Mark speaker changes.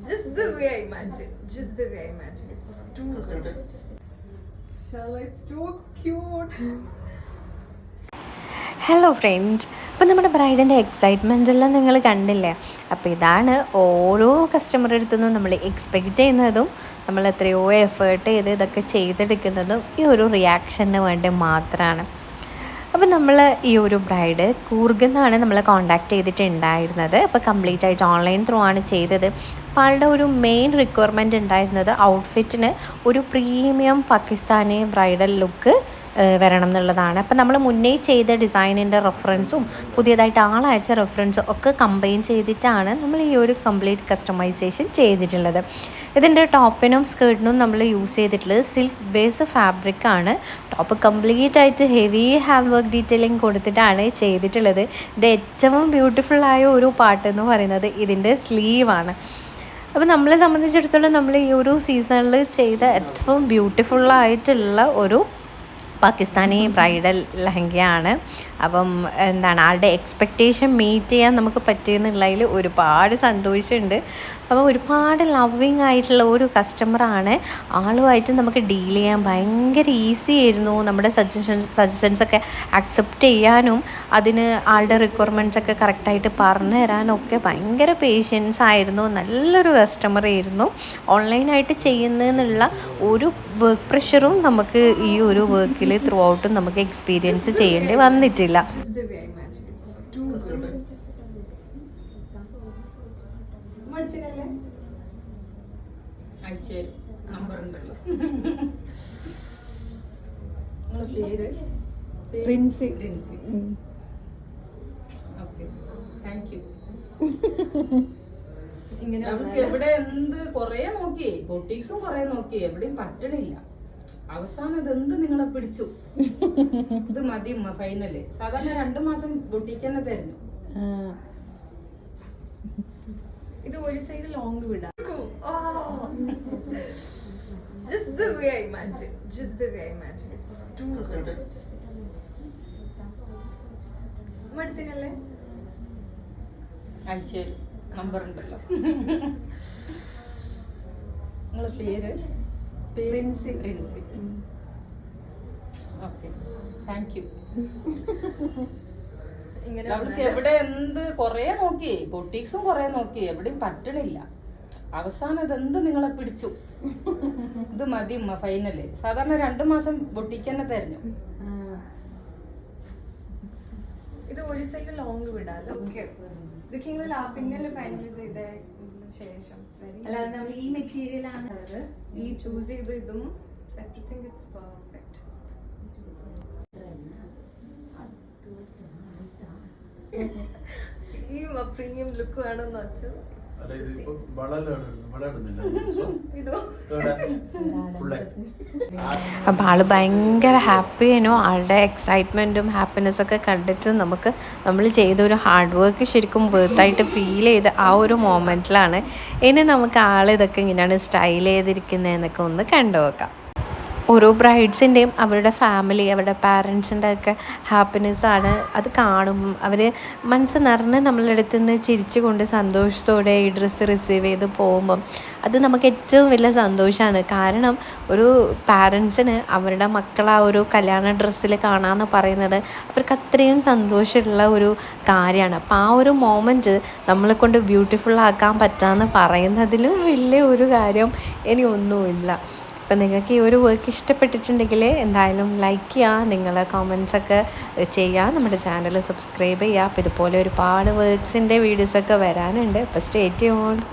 Speaker 1: Just the way I imagine. Just the way I imagine. It's too good. Shala, it's too cute.
Speaker 2: Hello friends, അപ്പോൾ നമ്മുടെ ബ്രൈഡിൻ്റെ excitement എല്ലാം നിങ്ങൾ കണ്ടില്ലേ? അപ്പോൾ ഇതാണ് ഓരോ കസ്റ്റമറുടെ അടുത്തുനിന്നും നമ്മൾ എക്സ്പെക്റ്റ് ചെയ്യുന്നതും നമ്മൾ എത്രയോ എഫേർട്ട് ചെയ്ത് ഇതൊക്കെ ചെയ്തെടുക്കുന്നതും ഈ ഒരു റിയാക്ഷന് വേണ്ടി മാത്രമാണ്. അപ്പോൾ നമ്മൾ ഈ ഒരു ബ്രൈഡ് കൂർഗിൽ നിന്നാണ് നമ്മൾ കോൺടാക്റ്റ് ചെയ്തിട്ടുണ്ടായിരുന്നത്. അപ്പോൾ കംപ്ലീറ്റ് ആയിട്ട് ഓൺലൈൻ ത്രൂ ആണ് ചെയ്തത്. അപ്പോൾ ആളുടെ ഒരു മെയിൻ റിക്വയർമെൻറ്റ് ഉണ്ടായിരുന്നത് ഔട്ട്ഫിറ്റിന് ഒരു പ്രീമിയം പാകിസ്ഥാനി ബ്രൈഡൽ ലുക്ക് വരണം എന്നുള്ളതാണ്. അപ്പം നമ്മൾ മുന്നേ ചെയ്ത ഡിസൈനിൻ്റെ റെഫറൻസും പുതിയതായിട്ട് ആളയച്ച റെഫറൻസും ഒക്കെ കമ്പൈൻ ചെയ്തിട്ടാണ് നമ്മൾ ഈ ഒരു കംപ്ലീറ്റ് കസ്റ്റമൈസേഷൻ ചെയ്തിട്ടുള്ളത്. ഇതിൻ്റെ ടോപ്പിനും സ്കേർട്ടിനും നമ്മൾ യൂസ് ചെയ്തിട്ടുള്ളത് സിൽക്ക് ബേസ് ഫാബ്രിക്കാണ്. ടോപ്പ് കംപ്ലീറ്റ് ആയിട്ട് ഹെവി ഹാൻഡ് വർക്ക് ഡീറ്റെയിലിംഗ് കൊടുത്തിട്ടാണ് ചെയ്തിട്ടുള്ളത്. ഇതിൻ്റെ ഏറ്റവും ബ്യൂട്ടിഫുള്ളായ ഒരു പാർട്ട് എന്ന് പറയുന്നത് ഇതിൻ്റെ സ്ലീവാണ്. അപ്പോൾ നമ്മളെ സംബന്ധിച്ചിടത്തോളം നമ്മൾ ഈ ഒരു സീസണിൽ ചെയ്ത ഏറ്റവും ബ്യൂട്ടിഫുള്ളായിട്ടുള്ള ഒരു പാകിസ്ഥാനി ബ്രൈഡൽ ലഹങ്കയാണ്. അപ്പം എന്താണ് ആളുടെ എക്സ്പെക്റ്റേഷൻ മീറ്റ് ചെയ്യാൻ നമുക്ക് പറ്റിയെന്നുള്ളതിൽ ഒരുപാട് സന്തോഷമുണ്ട്. അപ്പോൾ ഒരുപാട് ലവ്വിങ് ആയിട്ടുള്ള ഒരു കസ്റ്റമറാണ്. ആളുമായിട്ട് നമുക്ക് ഡീൽ ചെയ്യാൻ ഭയങ്കര ഈസി ആയിരുന്നു. നമ്മുടെ സജഷൻസൊക്കെ അക്സെപ്റ്റ് ചെയ്യാനും അതിന് ആളുടെ റിക്വയർമെൻറ്റ്സൊക്കെ കറക്റ്റായിട്ട് പറഞ്ഞു തരാനും ഒക്കെ ഭയങ്കര പേഷ്യൻസ് ആയിരുന്നു. നല്ലൊരു കസ്റ്റമർ ആയിരുന്നു. ഓൺലൈനായിട്ട് ചെയ്യുന്നതെന്നുള്ള ഒരു വർക്ക് പ്രഷറും നമുക്ക് ഈ ഒരു വർക്കിൽ ത്രൂ ഔട്ടും നമുക്ക് എക്സ്പീരിയൻസ് ചെയ്യേണ്ടി വന്നിട്ടില്ല.
Speaker 1: Just the way I imagine. It's too good. മടുത്തിനല്ലേ?
Speaker 3: അയച്ചേ നമ്പർ ഉണ്ടല്ലോ. നിങ്ങളുടെ പേര്?
Speaker 1: പ്രിൻസി.
Speaker 3: Okay, thank you.
Speaker 1: ഇങ്ങനെ
Speaker 3: നമുക്ക് എവിടെ എന്ത് കൊറേ നോക്കി, ബൊട്ടീക്സും കൊറേ നോക്കി, എവിടെയും പറ്റണില്ല. അവസാനം ഇതെന്ത് നിങ്ങളെ പിടിച്ചു, ഇത് മതി ഫൈനല്. സാധാരണ 2 മാസം ബൊട്ടീക്ക് തന്നെ തരുന്നു.
Speaker 1: ഇത് ഒരു സൈഡ് ലോങ് വിടാം. Just the way I imagine. Just the way I imagine. It's too good. മടുത്തിനല്ലേ?
Speaker 3: അയച്ചേ നമ്പർ ഉണ്ടല്ലോ. നിങ്ങളുടെ പേര്?
Speaker 1: പ്രിൻസി.
Speaker 3: Okay, thank you.
Speaker 1: ഇങ്ങനെ
Speaker 3: അവർക്ക് എവിടെ എന്ത് കൊറേ നോക്കി, ബൊട്ടീക്സും കൊറേ നോക്കി, എവിടെയും പറ്റണില്ല. അവസാനം ഇതെന്ത് നിങ്ങളെ പിടിച്ചു, ഇത് മതി ഫൈനല്. സാധാരണ 2 മാസം ബൊട്ടീക്ക് തന്നെ തരുന്നു.
Speaker 1: ഇത് ഒരു സൈഡ് ലോങ് വിടാലോ. ഇതൊക്കെ നിങ്ങൾ പിന്നല്ലേ ഫൈനലൈസ് ചെയ്ത ശേഷം
Speaker 2: അല്ലാതെ നമ്മൾ ഈ മെറ്റീരിയലാണ്
Speaker 1: ഈ ചൂസ് ചെയ്ത ഇതും എവറിത്തിങ് ഇറ്റ്സ് പെർഫെക്റ്റ്. ഈ പ്രീമിയം ലുക്ക് വേണമെന്ന് വെച്ചു.
Speaker 2: അപ്പം ആൾ ഭയങ്കര ഹാപ്പി ആയിരുന്നു. ആളുടെ എക്സൈറ്റ്മെൻറ്റും ഹാപ്പിനെസ്സൊക്കെ കണ്ടിട്ട് നമ്മൾ ചെയ്തൊരു ഹാർഡ് വർക്ക് ശരിക്കും വേർത്തായിട്ട് ഫീൽ ചെയ്ത് ആ ഒരു മൊമെൻറ്റിലാണ്. ഇനി നമുക്ക് ആൾ ഇതൊക്കെ ഇങ്ങനെയാണ് സ്റ്റൈൽ ചെയ്തിരിക്കുന്നതെന്നൊക്കെ ഒന്ന് കണ്ടു നോക്കാം. ഓരോ ബ്രൈഡ്സിൻ്റെയും അവരുടെ ഫാമിലി, അവരുടെ പാരൻസിൻ്റെ ഒക്കെ ഹാപ്പിനെസ്സാണ് അത് കാണുമ്പം അവർ മനസ്സ് നിറഞ്ഞ് നമ്മളുടെ അടുത്ത് നിന്ന് ചിരിച്ചുകൊണ്ട് സന്തോഷത്തോടെ ഈ ഡ്രസ്സ് റിസീവ് ചെയ്ത് പോകുമ്പം അത് നമുക്ക് ഏറ്റവും വലിയ സന്തോഷമാണ്. കാരണം ഒരു പാരൻസിന് അവരുടെ മക്കൾ ആ ഒരു കല്യാണ ഡ്രസ്സിൽ കാണാമെന്ന് പറയുന്നത് അവർക്ക് അത്രയും സന്തോഷമുള്ള ഒരു കാര്യമാണ്. അപ്പോൾ ആ ഒരു മൊമെൻറ്റ് നമ്മളെ കൊണ്ട് ബ്യൂട്ടിഫുൾ ആക്കാൻ പറ്റാമെന്ന് പറയുന്നതിലും വലിയ ഒരു കാര്യം ഇനി ഒന്നുമില്ല. അപ്പം നിങ്ങൾക്ക് ഈ ഒരു വർക്ക് ഇഷ്ടപ്പെട്ടിട്ടുണ്ടെങ്കിൽ എന്തായാലും ലൈക്ക് ചെയ്യുക, നിങ്ങളെ കമൻസൊക്കെ ചെയ്യുക, നമ്മുടെ ചാനൽ സബ്സ്ക്രൈബ് ചെയ്യുക. അപ്പോൾ ഇതുപോലെ ഒരുപാട് വർക്ക്സിൻ്റെ വീഡിയോസൊക്കെ വരാനുണ്ട്. അപ്പോൾ സ്റ്റേ ട്യൂൺഡ്.